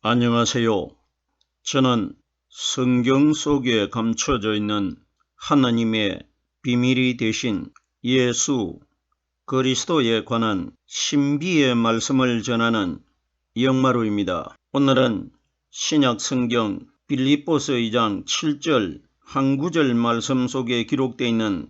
안녕하세요. 저는 성경 속에 감춰져 있는 하나님의 비밀이 되신 예수 그리스도에 관한 신비의 말씀을 전하는 영마루입니다. 오늘은 신약 성경 빌립보서 2장 7절 한 구절 말씀 속에 기록되어 있는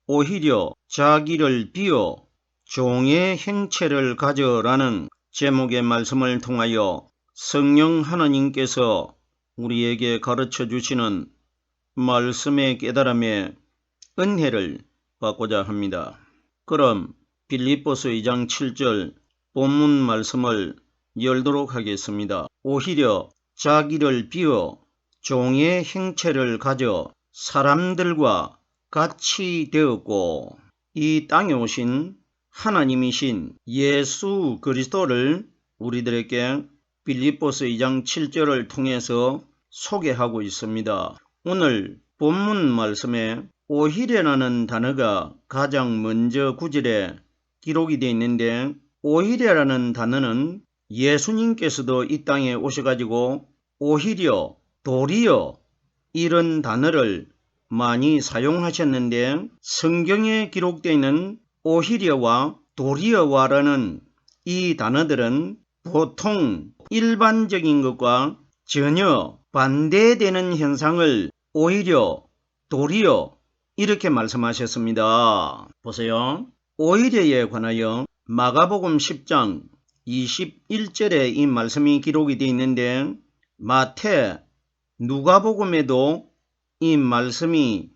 오히려 자기를 비어 종의 행체를 가져라는 제목의 말씀을 통하여 성령 하나님께서 우리에게 가르쳐 주시는 말씀의 깨달음의 은혜를 받고자 합니다. 그럼 빌립보서 2장 7절 본문 말씀을 열도록 하겠습니다. 오히려 자기를 비어 종의 행체를 가져 사람들과 같이 되었고, 이 땅에 오신 하나님이신 예수 그리스도를 우리들에게 빌립보서 2장 7절을 통해서 소개하고 있습니다. 오늘 본문 말씀에 오히려라는 단어가 가장 먼저 구절에 기록이 되어 있는데, 오히려라는 단어는 예수님께서도 이 땅에 오셔가지고 오히려, 도리어 이런 단어를 많이 사용하셨는데, 성경에 기록되어 있는 오히려와 도리어와라는 이 단어들은 보통 일반적인 것과 전혀 반대되는 현상을 오히려, 도리어 이렇게 말씀하셨습니다. 보세요. 오히려에 관하여 마가복음 10장 21절에 이 말씀이 기록이 되어 있는데, 마태, 누가복음에도 이 말씀이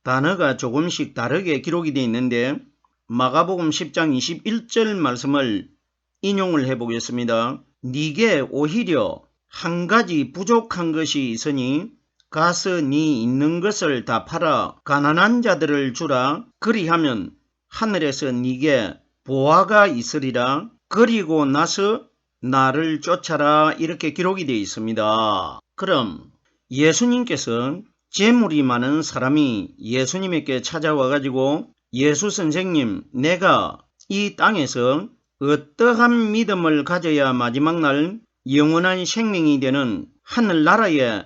단어가 조금씩 다르게 기록이 되어 있는데, 마가복음 10장 21절 말씀을 인용을 해보겠습니다. 네게 오히려 한 가지 부족한 것이 있으니 가서 네 있는 것을 다 팔아 가난한 자들을 주라. 그리하면 하늘에서 네게 보화가 있으리라. 그리고 나서 나를 쫓아라. 이렇게 기록이 되어 있습니다. 그럼 예수님께서 재물이 많은 사람이 예수님에게 찾아와 가지고, 예수 선생님, 내가 이 땅에서 어떠한 믿음을 가져야 마지막 날 영원한 생명이 되는 하늘나라에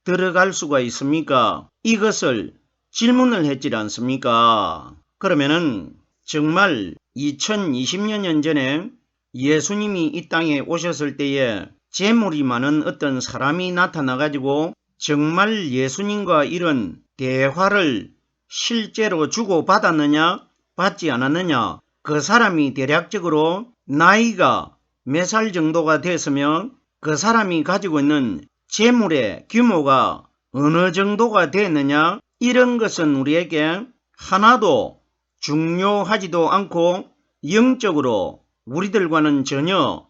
들어갈 수가 있습니까? 이것을 질문을 했지 않습니까? 그러면은 정말 2020년 전에 예수님이 이 땅에 오셨을 때에 재물이 많은 어떤 사람이 나타나가지고 정말 예수님과 이런 대화를 실제로 주고받았느냐, 받지 않았느냐, 그 사람이 대략적으로 나이가 몇 살 정도가 됐으며 그 사람이 가지고 있는 재물의 규모가 어느 정도가 됐느냐, 이런 것은 우리에게 하나도 중요하지도 않고 영적으로 우리들과는 전혀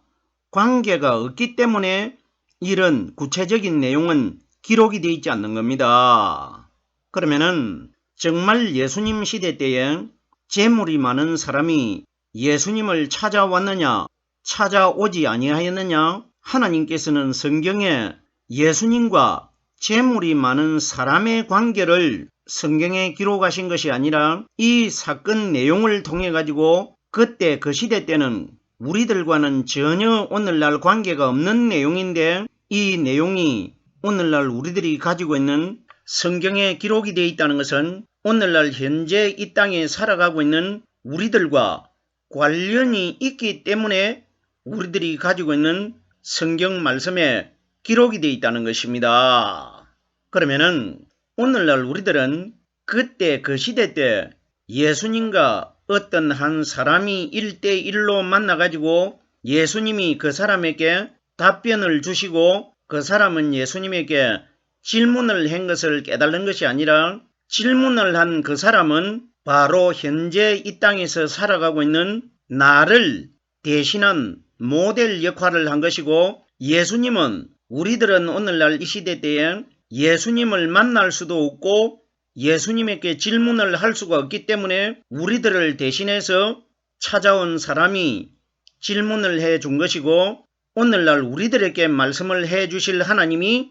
관계가 없기 때문에 이런 구체적인 내용은 기록이 되어 있지 않는 겁니다. 그러면은 정말 예수님 시대 때에 재물이 많은 사람이 예수님을 찾아왔느냐, 찾아오지 아니하였느냐? 하나님께서는 성경에 예수님과 재물이 많은 사람의 관계를 성경에 기록하신 것이 아니라 이 사건 내용을 통해 가지고 그때 그 시대 때는 우리들과는 전혀 오늘날 관계가 없는 내용인데, 이 내용이 오늘날 우리들이 가지고 있는 성경에 기록이 되어 있다는 것은 오늘날 현재 이 땅에 살아가고 있는 우리들과 관련이 있기 때문에 우리들이 가지고 있는 성경 말씀에 기록이 되어 있다는 것입니다. 그러면은 오늘날 우리들은 그때 그 시대 때 예수님과 어떤 한 사람이 1대1로 만나가지고 예수님이 그 사람에게 답변을 주시고 그 사람은 예수님에게 질문을 한 것을 깨달은 것이 아니라, 질문을 한 그 사람은 바로 현재 이 땅에서 살아가고 있는 나를 대신한 모델 역할을 한 것이고, 예수님은 우리들은 오늘날 이 시대 때에 예수님을 만날 수도 없고 예수님에게 질문을 할 수가 없기 때문에 우리들을 대신해서 찾아온 사람이 질문을 해 준 것이고, 오늘날 우리들에게 말씀을 해 주실 하나님이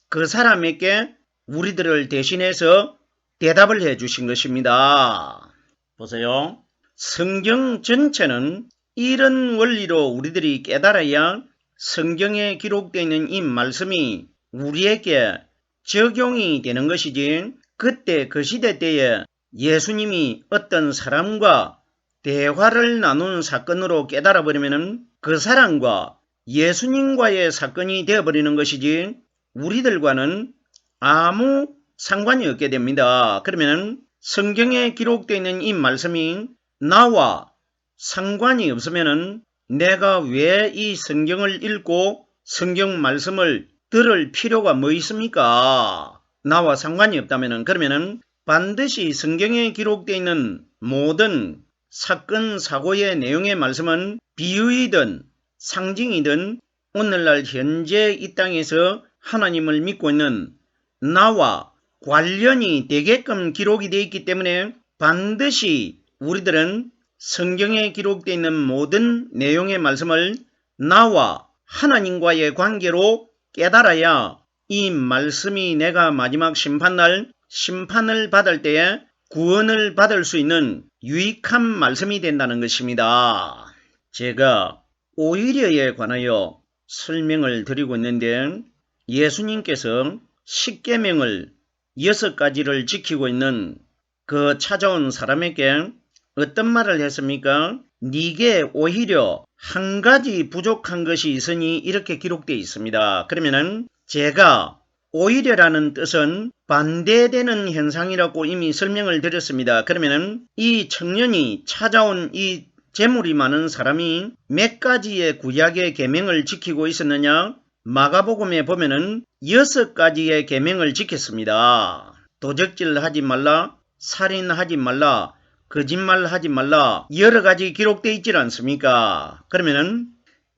그 사람에게 우리들을 대신해서 대답을 해 주신 것입니다. 보세요. 성경 전체는 이런 원리로 우리들이 깨달아야 성경에 기록되어 있는 이 말씀이 우리에게 적용이 되는 것이지, 그때 그 시대 때에 예수님이 어떤 사람과 대화를 나눈 사건으로 깨달아버리면 그 사람과 예수님과의 사건이 되어버리는 것이지 우리들과는 아무 상관이 없게 됩니다. 그러면 성경에 기록되어 있는 이 말씀이 나와 상관이 없으면 내가 왜 이 성경을 읽고 성경 말씀을 들을 필요가 뭐 있습니까? 나와 상관이 없다면 그러면 반드시 성경에 기록되어 있는 모든 사건 사고의 내용의 말씀은 비유이든 상징이든 오늘날 현재 이 땅에서 하나님을 믿고 있는 나와 관련이 되게끔 기록이 되어 있기 때문에 반드시 우리들은 성경에 기록되어 있는 모든 내용의 말씀을 나와 하나님과의 관계로 깨달아야 이 말씀이 내가 마지막 심판날 심판을 받을 때에 구원을 받을 수 있는 유익한 말씀이 된다는 것입니다. 제가 오히려에 관하여 설명을 드리고 있는데 예수님께서 십계명을 6가지를 지키고 있는 그 찾아온 사람에게 어떤 말을 했습니까? 네게 오히려 한 가지 부족한 것이 있으니 이렇게 기록되어 있습니다. 그러면은 제가 오히려라는 뜻은 반대되는 현상이라고 이미 설명을 드렸습니다. 그러면은 이 청년이 찾아온 이 재물이 많은 사람이 몇 가지의 구약의 계명을 지키고 있었느냐? 마가복음에 보면은 6가지의 계명을 지켰습니다. 도적질하지 말라, 살인하지 말라, 거짓말하지 말라, 여러 가지 기록되어 있지 않습니까? 그러면은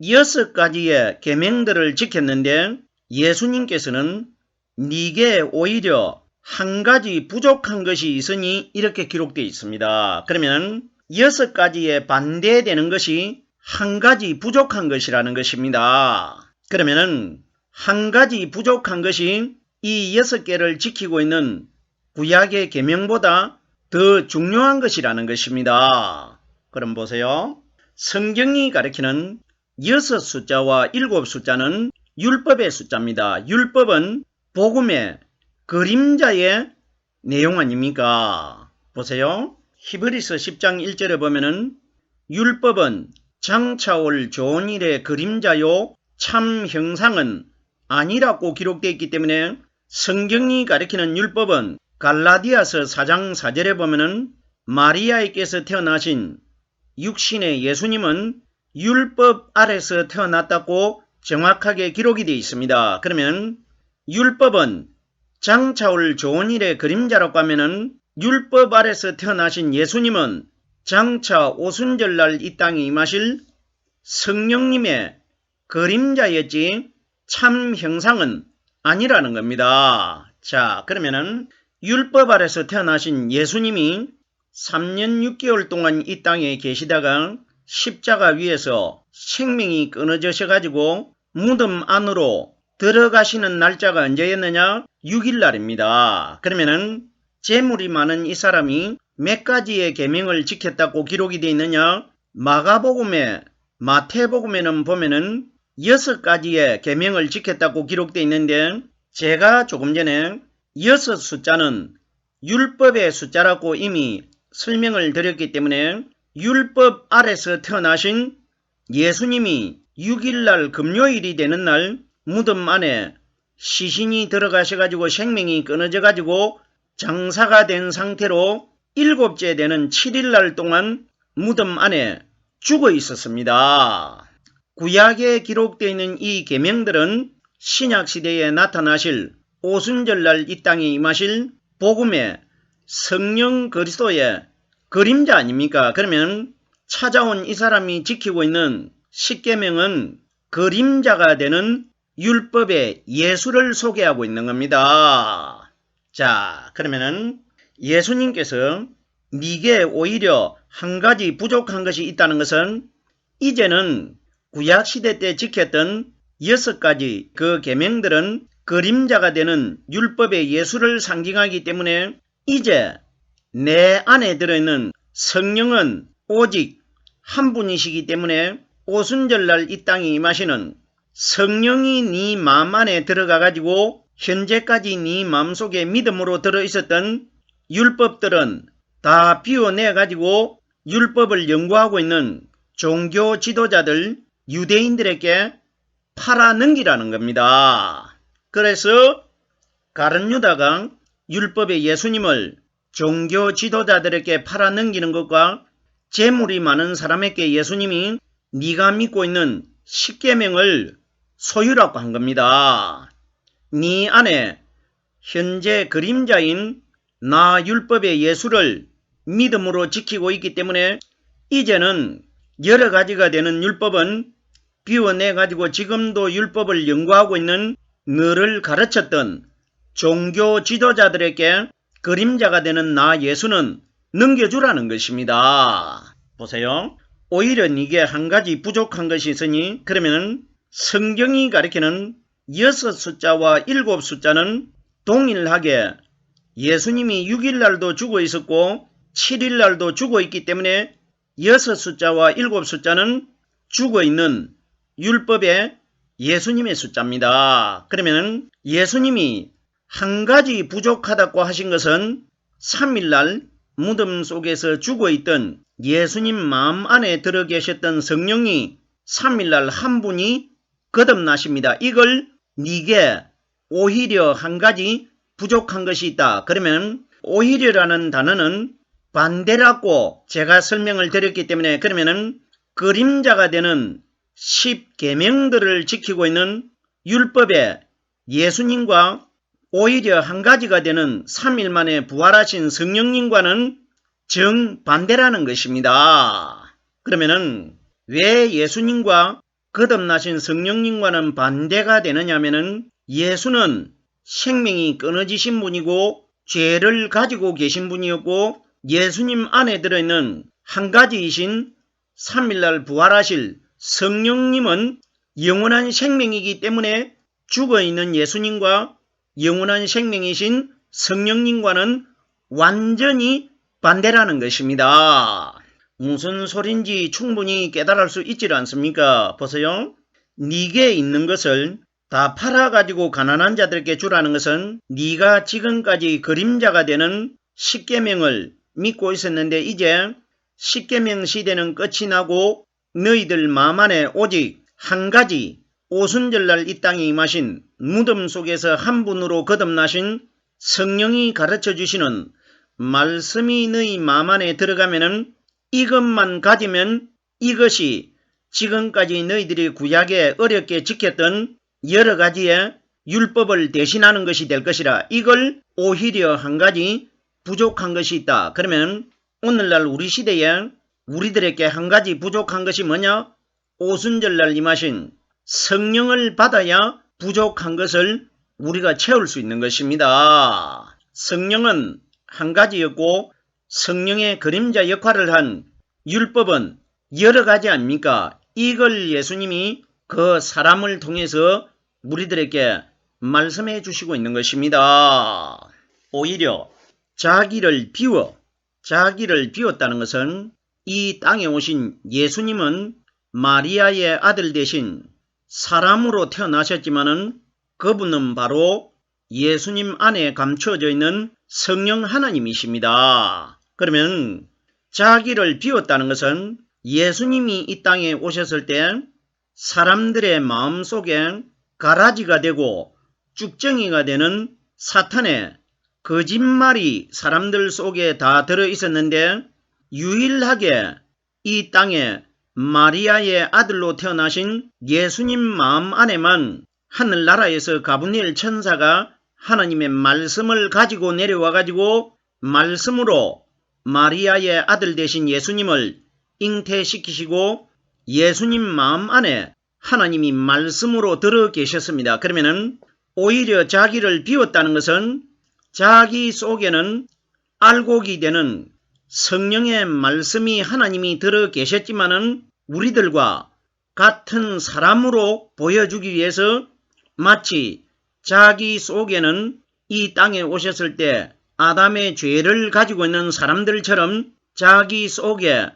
6가지의 계명들을 지켰는데 예수님께서는 네게 오히려 한 가지 부족한 것이 있으니 이렇게 기록되어 있습니다. 그러면 6가지에 반대되는 것이 한 가지 부족한 것이라는 것입니다. 그러면 한 가지 부족한 것이 이 6개를 지키고 있는 구약의 계명보다 더 중요한 것이라는 것입니다. 그럼 보세요. 성경이 가리키는 6숫자와 7숫자는 율법의 숫자입니다. 율법은 복음의 그림자의 내용 아닙니까? 보세요. 히브리서 10장 1절에 보면은 율법은 장차올 좋은 일의 그림자요 참 형상은 아니라고 기록되어 있기 때문에 성경이 가리키는 율법은 갈라디아서 4장 4절에 보면은 마리아에게서 태어나신 육신의 예수님은 율법 아래서 태어났다고 정확하게 기록이 되어 있습니다. 그러면 율법은 장차올 좋은 일의 그림자라고 하면은 율법 아래서 태어나신 예수님은 장차 오순절날 이 땅에 임하실 성령님의 그림자였지 참 형상은 아니라는 겁니다. 자, 그러면은 율법 아래서 태어나신 예수님이 3년 6개월 동안 이 땅에 계시다가 십자가 위에서 생명이 끊어져셔가지고 무덤 안으로 들어가시는 날짜가 언제였느냐? 6일날입니다. 그러면은 재물이 많은 이 사람이 몇 가지의 계명을 지켰다고 기록이 되어 있느냐? 마가복음에 마태복음에는 보면은 6가지의 계명을 지켰다고 기록되어 있는데 제가 조금 전에 6숫자는 율법의 숫자라고 이미 설명을 드렸기 때문에 율법 아래서 태어나신 예수님이 6일날 금요일이 되는 날 무덤 안에 시신이 들어가셔가지고 생명이 끊어져가지고 장사가 된 상태로 7째 되는 7일날 동안 무덤 안에 죽어 있었습니다. 구약에 기록되어 있는 이 계명들은 신약시대에 나타나실 오순절날 이 땅에 임하실 복음의 성령 그리스도의 그림자 아닙니까? 그러면 찾아온 이 사람이 지키고 있는 십계명은 그림자가 되는 율법의 예수를 소개하고 있는 겁니다. 자, 그러면은 예수님께서 네게 오히려 한 가지 부족한 것이 있다는 것은 이제는 구약시대 때 지켰던 6가지 그 계명들은 그림자가 되는 율법의 예수를 상징하기 때문에 이제 내 안에 들어있는 성령은 오직 한 분이시기 때문에 오순절날 이 땅에 임하시는 성령이 네 마음 안에 들어가 가지고 현재까지 네 마음속에 믿음으로 들어있었던 율법들은 다 비워내 가지고 율법을 연구하고 있는 종교 지도자들 유대인들에게 팔아넘기라는 겁니다. 그래서 가룟 유다가 율법의 예수님을 종교 지도자들에게 팔아넘기는 것과 재물이 많은 사람에게 예수님이 네가 믿고 있는 십계명을 소유라고 한 겁니다. 네 안에 현재 그림자인 나 율법의 예수를 믿음으로 지키고 있기 때문에 이제는 여러 가지가 되는 율법은 비워내 가지고 지금도 율법을 연구하고 있는 너를 가르쳤던 종교 지도자들에게 그림자가 되는 나 예수는 넘겨주라는 것입니다. 보세요. 오히려 이게 한 가지 부족한 것이 있으니 그러면 성경이 가리키는 6 숫자와 7 숫자는 동일하게 예수님이 6일날도 죽어 있었고 7일날도 죽어 있기 때문에 6 숫자와 7 숫자는 죽어 있는 율법의 예수님의 숫자입니다. 그러면 예수님이 한 가지 부족하다고 하신 것은 3일날 무덤 속에서 죽어있던 예수님 마음 안에 들어 계셨던 성령이 3일날 한 분이 거듭나십니다. 이걸 네게 오히려 한 가지 부족한 것이 있다. 그러면 오히려라는 단어는 반대라고 제가 설명을 드렸기 때문에 그러면은 그림자가 되는 10계명들을 지키고 있는 율법의 예수님과 오히려 한 가지가 되는 3일 만에 부활하신 성령님과는 정반대라는 것입니다. 그러면은 왜 예수님과 거듭나신 성령님과는 반대가 되느냐면은 예수는 생명이 끊어지신 분이고 죄를 가지고 계신 분이었고 예수님 안에 들어있는 한 가지이신 3일날 부활하실 성령님은 영원한 생명이기 때문에 죽어있는 예수님과 영원한 생명이신 성령님과는 완전히 반대라는 것입니다. 무슨 소린지 충분히 깨달을 수 있지 않습니까? 보세요. 네게 있는 것을 다 팔아가지고 가난한 자들에게 주라는 것은 네가 지금까지 그림자가 되는 십계명을 믿고 있었는데 이제 십계명 시대는 끝이 나고 너희들 마음 안에 오직 한 가지 오순절날 이 땅에 임하신 무덤 속에서 한 분으로 거듭나신 성령이 가르쳐 주시는 말씀이 너희 마음 안에 들어가면은 이것만 가지면 이것이 지금까지 너희들이 구약에 어렵게 지켰던 여러 가지의 율법을 대신하는 것이 될 것이라. 이걸 오히려 한 가지 부족한 것이 있다. 그러면 오늘날 우리 시대에 우리들에게 한 가지 부족한 것이 뭐냐? 오순절날 임하신 성령을 받아야 부족한 것을 우리가 채울 수 있는 것입니다. 성령은 한 가지였고 성령의 그림자 역할을 한 율법은 여러 가지 아닙니까? 이걸 예수님이 그 사람을 통해서 우리들에게 말씀해 주시고 있는 것입니다. 오히려 자기를 비웠다는 것은 이 땅에 오신 예수님은 마리아의 아들 대신 사람으로 태어나셨지만은 그분은 바로 예수님 안에 감춰져 있는 성령 하나님이십니다. 그러면 자기를 비웠다는 것은 예수님이 이 땅에 오셨을 때 사람들의 마음속에 가라지가 되고 쭉정이가 되는 사탄의 거짓말이 사람들 속에 다 들어있었는데 유일하게 이 땅에 마리아의 아들로 태어나신 예수님 마음 안에만 하늘나라에서 가브리엘 천사가 하나님의 말씀을 가지고 내려와 가지고 말씀으로 마리아의 아들 되신 예수님을 잉태시키시고 예수님 마음 안에 하나님이 말씀으로 들어 계셨습니다. 그러면은 오히려 자기를 비웠다는 것은 자기 속에는 알곡이 되는 성령의 말씀이 하나님이 들어 계셨지만은 우리들과 같은 사람으로 보여주기 위해서 마치 자기 속에는 이 땅에 오셨을 때 아담의 죄를 가지고 있는 사람들처럼 자기 속에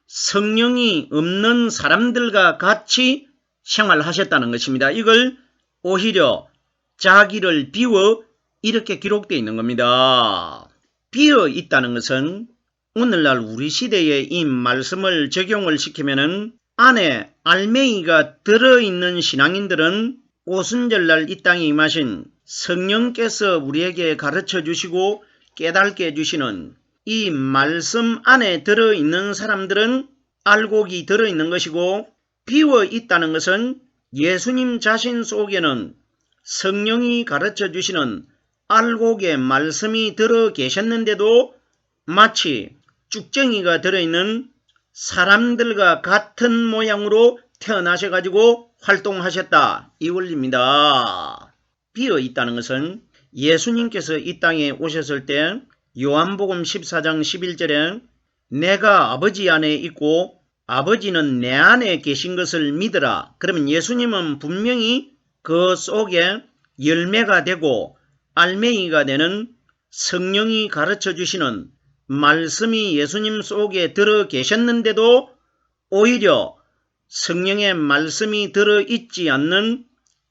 성령이 없는 사람들과 같이 생활하셨다는 것입니다. 이걸 오히려 자기를 비워 이렇게 기록되어 있는 겁니다. 비어 있다는 것은 오늘날 우리 시대에 이 말씀을 적용을 시키면은 안에 알맹이가 들어있는 신앙인들은 오순절날 이 땅에 임하신 성령께서 우리에게 가르쳐 주시고 깨닫게 해주시는 이 말씀 안에 들어있는 사람들은 알곡이 들어있는 것이고, 비어 있다는 것은 예수님 자신 속에는 성령이 가르쳐 주시는 알곡의 말씀이 들어 계셨는데도 마치 쭉정이가 들어있는 사람들과 같은 모양으로 태어나셔가지고 활동하셨다, 이 원리입니다. 비어 있다는 것은 예수님께서 이 땅에 오셨을 때 요한복음 14장 11절에 내가 아버지 안에 있고 아버지는 내 안에 계신 것을 믿으라. 그러면 예수님은 분명히 그 속에 열매가 되고 알맹이가 되는 성령이 가르쳐 주시는 말씀이 예수님 속에 들어 계셨는데도 오히려 성령의 말씀이 들어있지 않는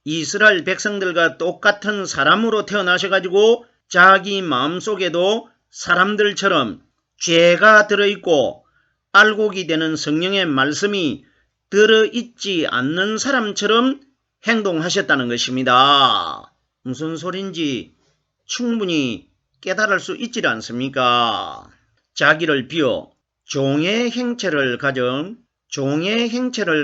이스라엘 백성들과 똑같은 사람으로 태어나셔가지고 자기 마음속에도 사람들처럼 죄가 들어있고 알곡이 되는 성령의 말씀이 들어있지 않는 사람처럼 행동하셨다는 것입니다. 무슨 소린지 충분히 깨달을 수 있지 않습니까? 자기를 비워 종의 행체를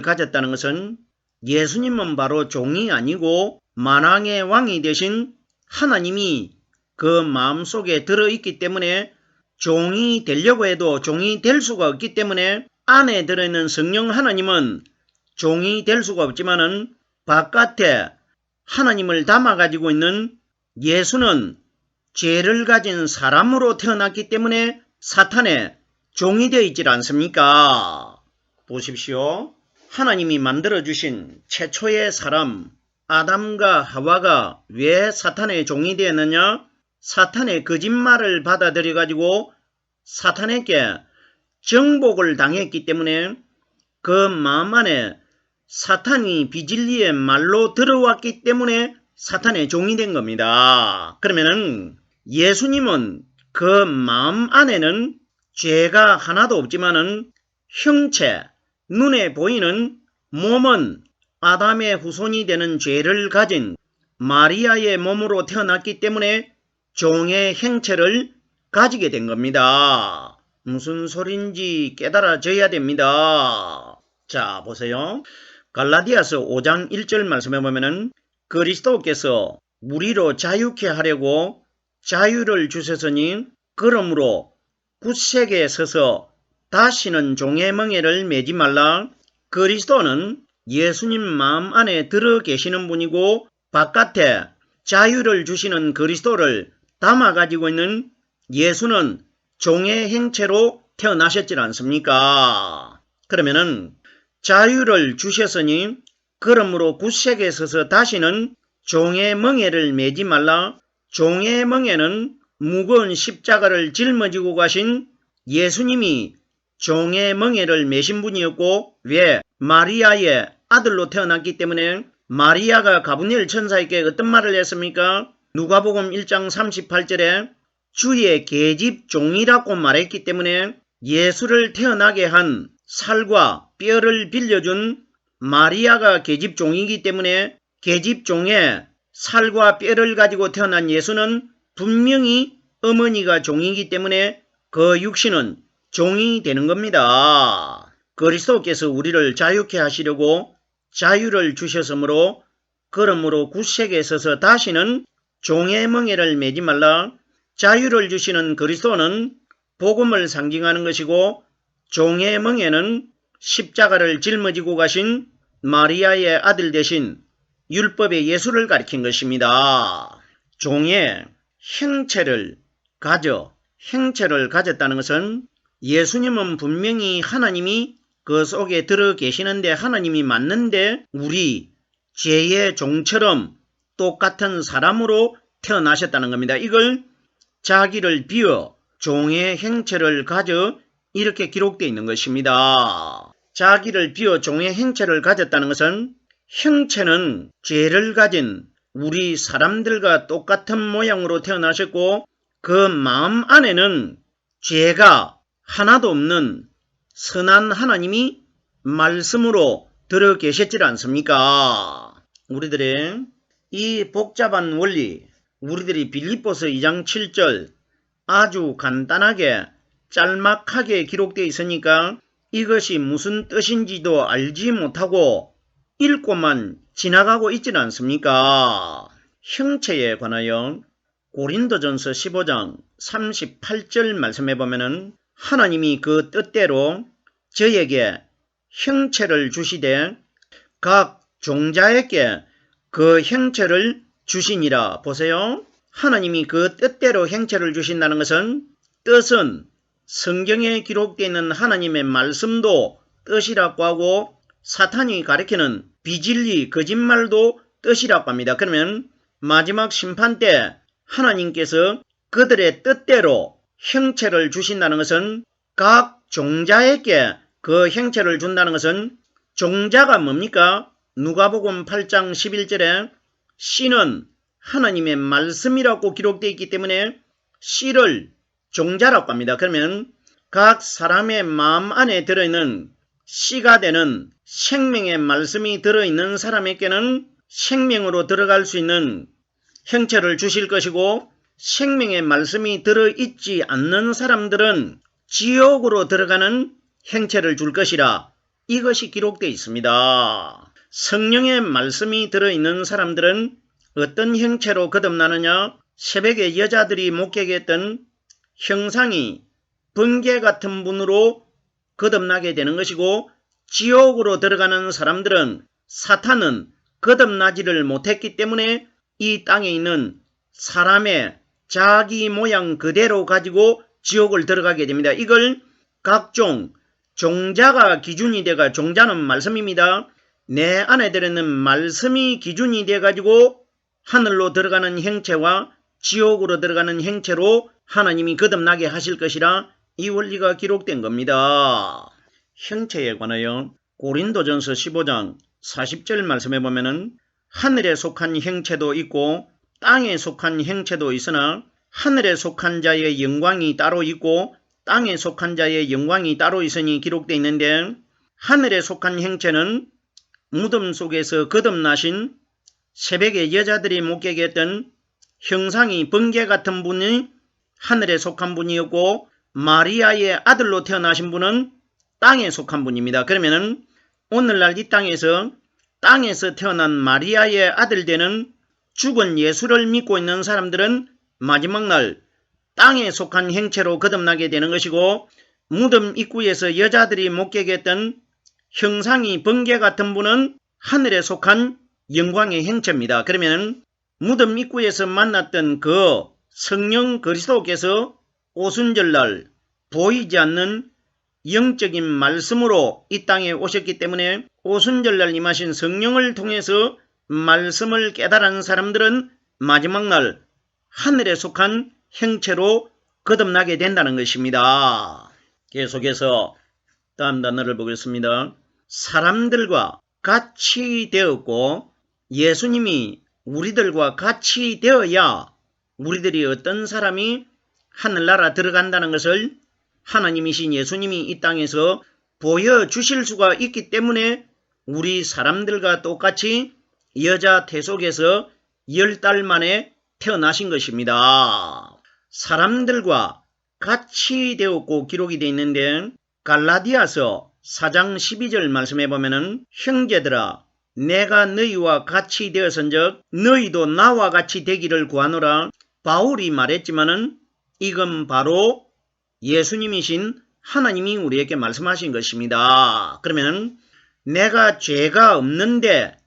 가졌다는 것은 예수님은 바로 종이 아니고 만왕의 왕이 되신 하나님이 그 마음속에 들어있기 때문에 종이 되려고 해도 종이 될 수가 없기 때문에 안에 들어있는 성령 하나님은 종이 될 수가 없지만은 바깥에 하나님을 담아가지고 있는 예수는 죄를 가진 사람으로 태어났기 때문에 사탄의 종이 되어 있질 않습니까? 보십시오. 하나님이 만들어주신 최초의 사람 아담과 하와가 왜 사탄의 종이 되었느냐? 사탄의 거짓말을 받아들여가지고 사탄에게 정복을 당했기 때문에 그 마음 안에 사탄이 비진리의 말로 들어왔기 때문에 사탄의 종이 된 겁니다. 그러면은 예수님은 그 마음 안에는 죄가 하나도 없지만은 형체, 눈에 보이는 몸은 아담의 후손이 되는 죄를 가진 마리아의 몸으로 태어났기 때문에 종의 행체를 가지게 된 겁니다. 무슨 소린지 깨달아져야 됩니다. 자, 보세요. 갈라디아서 5장 1절 말씀해 보면은 그리스도께서 우리로 자유케 하려고 자유를 주셨으니 그러므로 굳세게 서서 다시는 종의 멍에를 매지 말라. 그리스도는 예수님 마음 안에 들어 계시는 분이고 바깥에 자유를 주시는 그리스도를 담아 가지고 있는 예수는 종의 행체로 태어나셨지 않습니까? 그러면은 자유를 주셨으니 그러므로 굳세게 서서 다시는 종의 멍에를 매지 말라. 종의 멍에는 무거운 십자가를 짊어지고 가신 예수님이 종의 멍에를 매신 분이었고, 왜? 마리아의 아들로 태어났기 때문에 마리아가 가브리엘 천사에게 어떤 말을 했습니까? 누가복음 1장 38절에 주의 계집 종이라고 말했기 때문에 예수를 태어나게 한 살과 뼈를 빌려준 마리아가 계집 종이기 때문에 계집 종의 살과 뼈를 가지고 태어난 예수는 분명히 어머니가 종이기 때문에 그 육신은 종이 되는 겁니다. 그리스도께서 우리를 자유케 하시려고 자유를 주셨으므로 그러므로 굳세게 서서 다시는 종의 멍에를 매지 말라. 자유를 주시는 그리스도는 복음을 상징하는 것이고 종의 멍에는 십자가를 짊어지고 가신 마리아의 아들 되신 율법의 예수를 가리킨 것입니다. 종의 형체를 가졌다는 것은 예수님은 분명히 하나님이 그 속에 들어 계시는데 하나님이 맞는데 우리 죄의 종처럼 똑같은 사람으로 태어나셨다는 겁니다. 이걸 자기를 비워 종의 행체를 가져 이렇게 기록되어 있는 것입니다. 자기를 비워 종의 행체를 가졌다는 것은 형체는 죄를 가진 우리 사람들과 똑같은 모양으로 태어나셨고 그 마음 안에는 죄가 하나도 없는 선한 하나님이 말씀으로 들어 계셨지 않습니까? 우리들의 이 복잡한 원리, 우리들이 빌립보서 2장 7절 아주 간단하게 짤막하게 기록되어 있으니까 이것이 무슨 뜻인지도 알지 못하고 읽고만 지나가고 있지는 않습니까? 형체에 관하여 고린도전서 15장 38절 말씀해 보면은 하나님이 그 뜻대로 저에게 형체를 주시되 각 종자에게 그 형체를 주시니라. 보세요. 하나님이 그 뜻대로 형체를 주신다는 것은 뜻은 성경에 기록되어 있는 하나님의 말씀도 뜻이라고 하고 사탄이 가리키는 비진리 거짓말도 뜻이라고 합니다. 그러면 마지막 심판 때 하나님께서 그들의 뜻대로 형체를 주신다는 것은 각 종자에게 그 형체를 준다는 것은 종자가 뭡니까? 누가복음 8장 11절에 씨는 하나님의 말씀이라고 기록되어 있기 때문에 씨를 종자라고 합니다. 그러면 각 사람의 마음 안에 들어있는 씨가 되는 생명의 말씀이 들어있는 사람에게는 생명으로 들어갈 수 있는 형체를 주실 것이고 생명의 말씀이 들어있지 않는 사람들은 지옥으로 들어가는 형체를 줄 것이라 이것이 기록되어 있습니다. 성령의 말씀이 들어있는 사람들은 어떤 형체로 거듭나느냐? 새벽에 여자들이 목격했던 형상이 번개 같은 분으로 거듭나게 되는 것이고 지옥으로 들어가는 사람들은 사탄은 거듭나지를 못했기 때문에 이 땅에 있는 사람의 자기 모양 그대로 가지고 지옥을 들어가게 됩니다. 이걸 각종 종자가 기준이 돼가 종자는 말씀입니다. 내 안에 들어있는 말씀이 기준이 돼가지고 하늘로 들어가는 형체와 지옥으로 들어가는 형체로 하나님이 거듭나게 하실 것이라 이 원리가 기록된 겁니다. 형체에 관하여 고린도전서 15장 40절 말씀해 보면은 하늘에 속한 형체도 있고 땅에 속한 형체도 있으나 하늘에 속한 자의 영광이 따로 있고 땅에 속한 자의 영광이 따로 있으니 기록되어 있는데 하늘에 속한 형체는 무덤 속에서 거듭나신 새벽에 여자들이 목격했던 형상이 번개 같은 분이 하늘에 속한 분이었고 마리아의 아들로 태어나신 분은 땅에 속한 분입니다. 그러면은 오늘날 이 땅에서 태어난 마리아의 아들 되는 죽은 예수를 믿고 있는 사람들은 마지막 날 땅에 속한 형체로 거듭나게 되는 것이고 무덤 입구에서 여자들이 목격했던 형상이 번개 같은 분은 하늘에 속한 영광의 형체입니다. 그러면 무덤 입구에서 만났던 그 성령 그리스도께서 오순절날 보이지 않는 영적인 말씀으로 이 땅에 오셨기 때문에 오순절날 임하신 성령을 통해서 말씀을 깨달은 사람들은 마지막 날 하늘에 속한 형체로 거듭나게 된다는 것입니다. 계속해서 다음 단어를 보겠습니다. 사람들과 같이 되었고 예수님이 우리들과 같이 되어야 우리들이 어떤 사람이 하늘나라 들어간다는 것을 하나님이신 예수님이 이 땅에서 보여주실 수가 있기 때문에 우리 사람들과 똑같이 여자 태속에서 10달 만에 태어나신 것입니다. 사람들과 같이 되었고 기록이 되어 있는데 갈라디아서 4장 12절 말씀해 보면은 형제들아 내가 너희와 같이 되었은즉 너희도 나와 같이 되기를 구하노라. 바울이 말했지만은 이건 바로 예수님이신 하나님이 우리에게 말씀하신 것입니다. 그러면 내가 죄가 없는데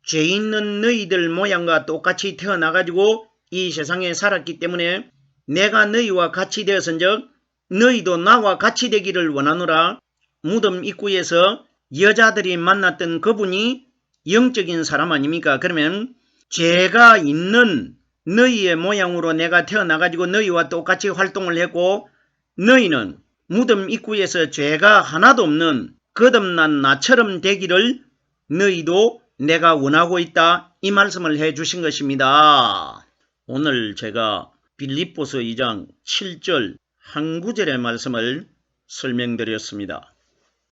죄 있는 너희들 모양과 똑같이 태어나가지고 이 세상에 살았기 때문에 내가 너희와 같이 되었은즉 너희도 나와 같이 되기를 원하노라. 무덤 입구에서 여자들이 만났던 그분이 영적인 사람 아닙니까? 그러면 죄가 있는 너희의 모양으로 내가 태어나가지고 너희와 똑같이 활동을 했고 너희는 무덤 입구에서 죄가 하나도 없는 거듭난 나처럼 되기를 너희도 내가 원하고 있다 이 말씀을 해주신 것입니다. 오늘 제가 빌립보서 2장 7절 한 구절의 말씀을 설명드렸습니다.